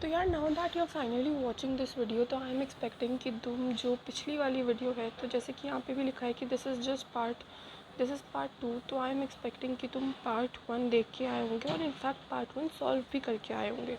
तो यार now that you are finally watching this video, तो आई एम एक्सपेक्टिंग कि तुम जो पिछली वाली वीडियो है, तो जैसे कि यहाँ पे भी लिखा है कि दिस इज़ पार्ट 2, तो आई एम एक्सपेक्टिंग कि तुम पार्ट 1 देख के आए होंगे और इनफैक्ट पार्ट 1 सॉल्व भी करके आए होंगे।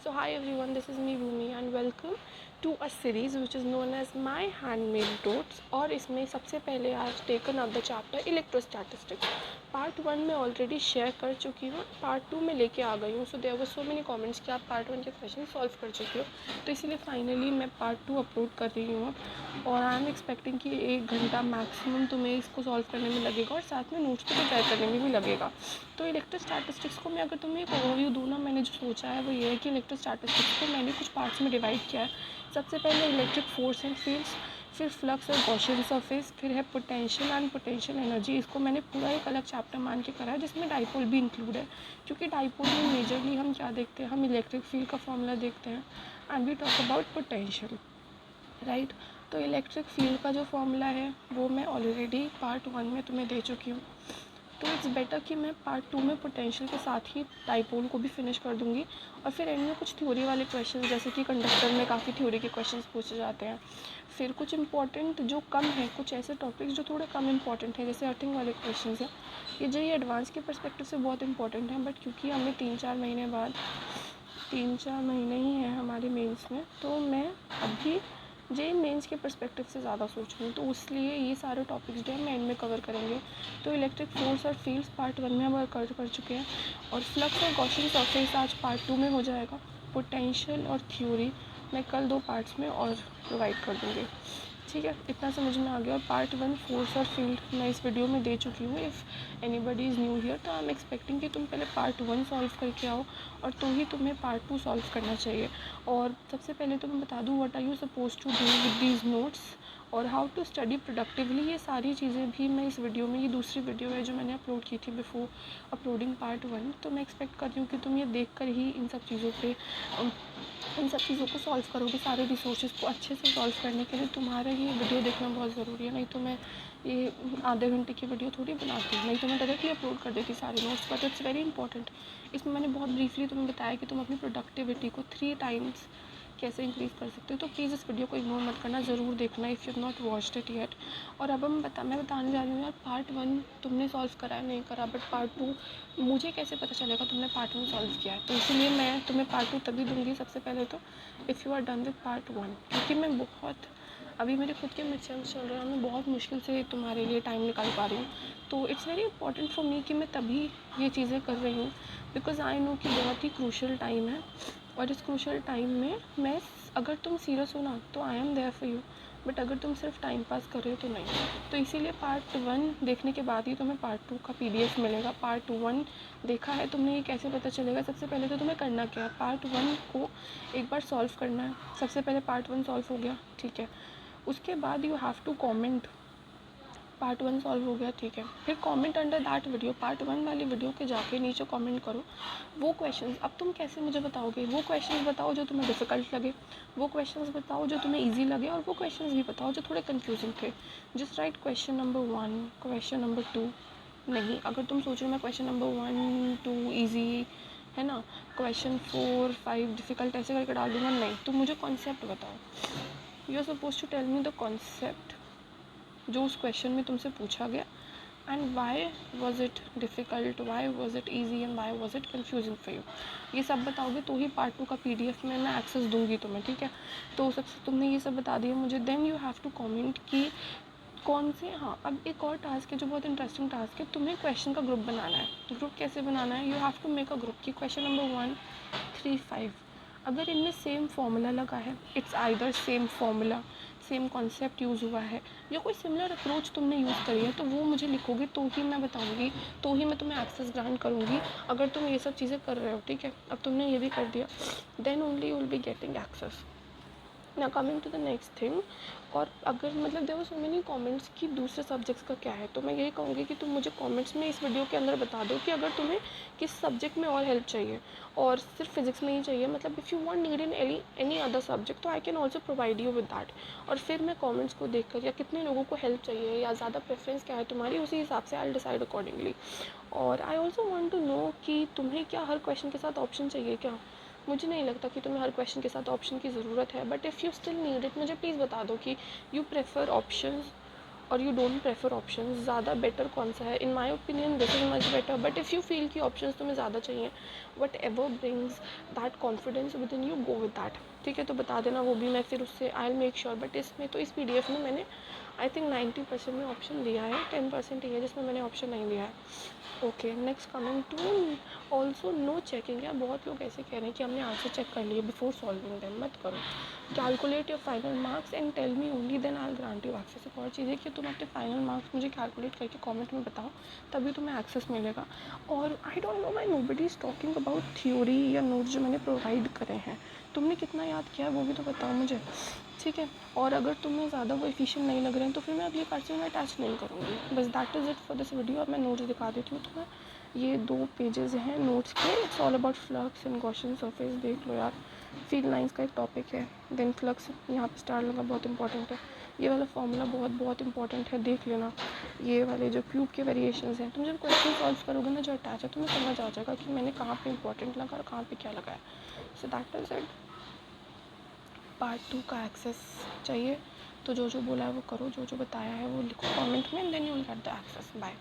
So hi everyone, this is me Bhumi and welcome to a series which is known as my handmade notes. और इसमें सबसे पहले आज taken up the chapter electrostatistics. Part 1 में ऑलरेडी शेयर कर चुकी हूँ, पार्ट 2 में लेके आ गई हूँ। So there were so many comments कि आप पार्ट 1 के क्वेश्चन सॉल्व कर चुके हो, तो इसीलिए फाइनली मैं पार्ट 2 अपलोड कर रही हूँ अब। और आई एम एक्सपेक्टिंग कि 1 घंटा मैक्सिमम तुम्हें इसको सॉल्व करने में लगेगा और साथ में नोट्स को प्रिपेयर करने में भी लगेगा। तो इलेक्ट्रोस्टैटिस्टिक्स को मैं अगर तुम्हें एक ओवरव्यू दूँ ना, मैंने जो सोचा है वो ये है कि इलेक्ट्रोस्टैटिस्टिक्स को मैंने कुछ पार्ट्स में डिवाइड किया है। सबसे पहले इलेक्ट्रिक फोर्स एंड फील्ड्स, फिर फ्लक्स और गॉसियन सरफेस, फिर है पोटेंशियल एंड पोटेंशियल एनर्जी। इसको मैंने पूरा एक अलग चैप्टर मान के करा है जिसमें डाइपोल भी इंक्लूड है, क्योंकि डाइपोल में मेजरली हम क्या देखते हैं, हम इलेक्ट्रिक फील्ड का फॉर्मूला देखते हैं and we talk about potential, right. तो इलेक्ट्रिक फील्ड का जो फॉर्मूला है वो मैं ऑलरेडी पार्ट 1 में तुम्हें दे चुकी हूँ, तो इट्स बेटर कि मैं पार्ट 2 में पोटेंशियल के साथ ही डाइपोल को भी फिनिश कर दूँगी। और फिर एंड में कुछ थ्योरी वाले क्वेश्चन, जैसे कि कंडक्टर में काफ़ी थ्योरी के क्वेश्चन पूछे जाते हैं। फिर कुछ इंपॉर्टेंट जो कम है, कुछ ऐसे टॉपिक्स जो थोड़े कम इंपॉर्टेंट हैं, जैसे अर्थिंग वाले क्वेश्चन हैं, ये एडवांस के परस्पेक्टिव से बहुत इंपॉर्टेंट हैं, बट क्योंकि हमें 3-4 महीने बाद 3-4 महीने ही हैं हमारे मेंस में, तो मैं अभी जे मेंस के पर्सपेक्टिव से ज़्यादा सोच रही हूँ, तो इसलिए ये सारे टॉपिक्स जो है हम एंड में कवर करेंगे। तो इलेक्ट्रिक फोर्स और फील्ड्स पार्ट 1 में हम कर चुके हैं, और फ्लक्स और गॉसियन सरफेस आज पार्ट 2 में हो जाएगा। पोटेंशियल और थ्योरी मैं कल 2 पार्ट्स में और प्रोवाइड कर दूँगी, ठीक है। इतना समझ में आ गया। और पार्ट 1 फोर्स और फील्ड मैं इस वीडियो में दे चुकी हूँ। If anybody is new here, तो आई एम एक्सपेक्टिंग कि तुम पहले पार्ट 1 सॉल्व करके आओ और तो ही तुम्हें पार्ट 2 सॉल्व करना चाहिए। और सबसे पहले तो मैं बता दूँ what are you suppose to do with these notes और हाउ टू स्टडी प्रोडक्टिवली। ये सारी चीज़ें भी मैं इस वीडियो में, ये दूसरी वीडियो है जो मैंने अपलोड की थी बिफोर अपलोडिंग पार्ट 1, तो मैं एक्सपेक्ट कर रही हूँ कि तुम ये देख कर ही इन सब चीज़ों को सॉल्व करोगे। सारे रिसोर्सेज को अच्छे से सॉल्व करने के लिए तुम्हारा ये वीडियो देखना बहुत ज़रूरी है, नहीं तो मैं ये आधे घंटे की वीडियो थोड़ी बनाती हूँ, नहीं तो मैं डायरेक्टली अपलोड कर देती सारे notes, but it's very important. इसमें मैंने बहुत ब्रीफली तुम्हें बताया कि तुम अपनी प्रोडक्टिविटी को 3 टाइम्स कैसे इंक्रीज़ कर सकते हो। तो प्लीज़ इस वीडियो को इग्नोर मत करना, ज़रूर देखना if you have not watched it yet. और अब मैं बताने जा रही हूँ यार, पार्ट 1 तुमने सॉल्व करा है नहीं करा, बट पार्ट 2 मुझे कैसे पता चलेगा तुमने पार्ट 1 सॉल्व किया है। तो इसीलिए मैं तुम्हें पार्ट 2 तभी दूँगी सबसे पहले तो if you are done with part 1, क्योंकि मैं बहुत अभी मेरे खुद के मिड सेम्स चल रहे हैं, मैं बहुत मुश्किल से तुम्हारे लिए टाइम निकाल पा रही हूँ। तो it's very important for me कि मैं तभी ये चीज़ें कर रही हूँ, बिकॉज आई नो कि बहुत ही क्रूशल टाइम है। और इस क्रूशल टाइम में मैं, अगर तुम सीरियस हो ना तो I am there for you, but अगर तुम सिर्फ टाइम पास कर रहे हो तो नहीं। तो इसीलिए पार्ट 1 देखने के बाद ही तुम्हें पार्ट 2 का PDF मिलेगा। पार्ट 1 देखा है तुमने, ये कैसे पता चलेगा? सबसे पहले तो तुम्हें करना क्या है, पार्ट 1 को एक बार सॉल्व करना है। सबसे पहले पार्ट 1 सॉल्व हो गया, ठीक है, उसके बाद you have to comment part 1 solve हो गया, ठीक है, फिर comment under that video, part 1 वाली वीडियो के जाके नीचे कमेंट करो वो क्वेश्चंस। अब तुम कैसे मुझे बताओगे? वो क्वेश्चंस बताओ जो तुम्हें डिफ़िकल्ट लगे, वो क्वेश्चंस बताओ जो तुम्हें इजी लगे, और वो क्वेश्चंस भी बताओ जो थोड़े कंफ्यूजिंग थे। Just right question number 1, question number 2 नहीं। अगर तुम सोच रहे हो मैं क्वेश्चन नंबर 1 2 ईजी है ना, क्वेश्चन 4 5 डिफ़िकल्ट ऐसे करके डाल दूँगा, नहीं। तुम मुझे कॉन्सेप्ट बताओ, you are suppose to tell me the concept जो उस क्वेश्चन में तुमसे पूछा गया, and why was it difficult, why was it easy and why was it confusing for you. ये सब बताओगे तो ही पार्ट 2 का PDF में मैं एक्सेस दूंगी तुम्हें, ठीक है। तो सबसे तुमने ये सब बता दिया मुझे, then you have to comment कि कौन से, हाँ अब एक और टास्क है जो बहुत इंटरेस्टिंग टास्क है, तुम्हें क्वेश्चन का ग्रुप बनाना है। ग्रुप कैसे बनाना है? You have to make a group कि क्वेश्चन नंबर 1 3 5 अगर इनमें सेम फॉर्मूला लगा है, it's either same formula, same concept use हुआ है, या कोई सिमिलर अप्रोच तुमने यूज़ करी है, तो वो मुझे लिखोगे तो ही मैं बताऊँगी, तो ही मैं तुम्हें एक्सेस ग्रांट करूँगी। अगर तुम ये सब चीज़ें कर रहे हो, ठीक है, अब तुमने ये भी कर दिया, then only you will be getting access. ना coming to the next thing, और अगर मतलब there were so many comments कि दूसरे सब्जेक्ट्स का क्या है, तो मैं यही कहूँगी कि तुम मुझे कमेंट्स में इस वीडियो के अंदर बता दो कि अगर तुम्हें किस सब्जेक्ट में और हेल्प चाहिए, और सिर्फ फिजिक्स में ही चाहिए, मतलब if you want need in any other subject, तो I can also provide you with that. और फिर मैं कमेंट्स को देख कर, या कितने लोगों को हेल्प चाहिए या ज़्यादा प्रेफरेंस क्या है तुम्हारी, उसी हिसाब से आई विल डिसाइड अकॉर्डिंगली। और I also want to know कि तुम्हें क्या हर क्वेश्चन के साथ ऑप्शन चाहिए क्या? मुझे नहीं लगता कि तुम्हें हर क्वेश्चन के साथ ऑप्शन की ज़रूरत है, but if you still need it, मुझे प्लीज़ बता दो कि यू प्रेफर ऑप्शंस और यू डोंट प्रेफर ऑप्शन, ज़्यादा बेटर कौन सा है। In my opinion this is much better, but if you feel कि ऑप्शन तुम्हें ज़्यादा चाहिए, whatever brings that confidence within you, go with that. ठीक है, तो बता देना, वो भी मैं फिर उससे I will make sure. But इसमें तो इस PDF में मैंने आई थिंक 90% में ऑप्शन लिया है, 10% ही है जिसमें मैंने ऑप्शन नहीं लिया है। Okay, next coming to also no checking. यार बहुत लोग ऐसे कह रहे हैं कि हमने आंसर चेक कर लिए बिफोर सॉल्विंग देम, मत करो। Calculate your final marks and tell me only, then I grant you access. एक और चीज़ है कि तुम अपने फाइनल मार्क्स मुझे कैलकुलेट करके कमेंट में बताओ, तभी तुम्हें एक्सेस मिलेगा। और I don't know my nobody is talking about theory या नोट्स जो मैंने प्रोवाइड करे हैं, तुमने कितना याद किया है वो भी तो बताओ मुझे, ठीक है। और अगर तुम्हें ज़्यादा वो एफिशिएंट नहीं लग रहे हैं तो फिर मैं अगली पार्ट से मैं अटैच नहीं करूँगी। बस that is it for this video. अब मैं नोट्स दिखा देती हूँ तुम्हें। ये 2 पेजेस हैं नोट्स के। It's all about flux and Gaussian surface, देख लो यार। फील्ड लाइंस का एक टॉपिक है, देन फ्लक्स यहाँ पे स्टार लगा, बहुत इंपॉर्टेंट है। ये वाला फॉर्मूला बहुत बहुत इंपॉर्टेंट है, देख लेना। ये वाले जो क्यूब के वेरिएशंस हैं, तुम जब क्वेश्चन सॉल्व करोगे ना जो अटैच है, तुम्हें समझ आ जाएगा कि मैंने कहाँ पे इंपॉर्टेंट लगा और कहाँ पे क्या लगाया। So that is it. Part 2 का एक्सेस चाहिए तो जो जो बोला है वो करो, जो जो बताया है वो लिखो कमेंट में, and then you will get the access. Bye.